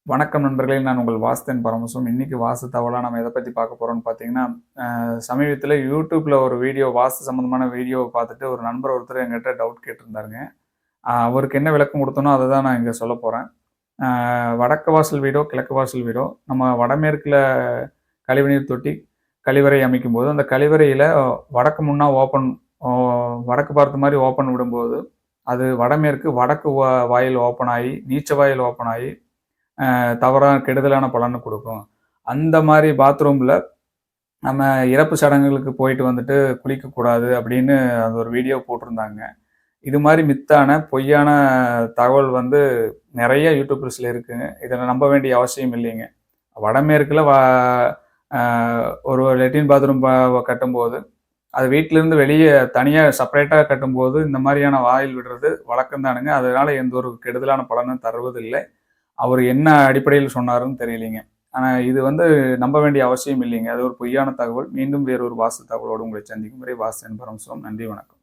வணக்கம் நண்பர்களே! நான் உங்கள் வாஸ்தன் பரமசிவம். இன்னைக்கு வாஸ்து தகவலா நம்ம எத பத்தி பார்க்க போறோம்னு பார்த்தீங்கன்னா, சமீபத்தில YouTubeல ஒரு வீடியோ வாஸ்து சம்மந்தமான வீடியோவ பார்த்துட்டு ஒரு நண்பர் ஒருத்தர் என்கிட்ட டவுட் கேட்டிருந்தாருங்க. அவருக்கு என்ன விளக்கம் குடுத்தனோ அத தான் நான் இங்க சொல்லப் போறேன். வடக்கு வாசல் வீடோ, கிழக்கு வாசல் வீடோ, நம்ம வடமேற்குல கழிவுநீர் தொட்டி, கழிவறை அமைக்கும்போது, அந்த கழிவறையில வடக்கு முன்னா ஓப்பன் ஓ வடக்கு பார்த்த மாரி ஓப்பன் விடும்போது, அது வடமேற்கு வடக்கு வாயில் ஓப்பன் ஆயி, நீச்ச வாயில் ஓப்பன் ஆயி தவறான கெடுதலான பலன குடுக்கும். அந்த மாரி பாத்ரூம்ல நம்ம இறப்பு சடங்குகளுக்கு போயிட்டு வந்துட்டு குளிக்கக்கூடாது அப்படின்னு அந்த ஒரு வீடியோ போட்டிருந்தாங்க. இது மாரி மித்தான, பொய்யான தகவல் வந்து நெறைய யூடியூபர்ஸ்ல இருக்குங்க. இத நம்ப வேண்டிய அவசியம் இல்லைங்க. வடமேற்குல அ ஒரு லெட்ரின் பாத்ரூம் கட்டும்போது, அது வீட்லருந்து வெளிய தனியா செப்பரேட்டா கட்டும்போது, இந்த மாரியான வாயில் விடுறது வழக்கம் தானுங்க. அதனால எந்த ஒரு கெடுதலான பலனும் தருவதில்லை. அவரு என்ன அடிப்படையில் சொன்னாருன்னு தெரியலைங்க. ஆனா இது வந்து நம்ப வேண்டிய அவசியம் இல்லைங்க. அது ஒரு பொய்யான தகவல். மீண்டும் வேறு ஒரு வாஸ்து தகவலோடு உங்களை சந்திக்கும் வரை வாஸ்து பரமசிவம். நன்றி, வணக்கம்.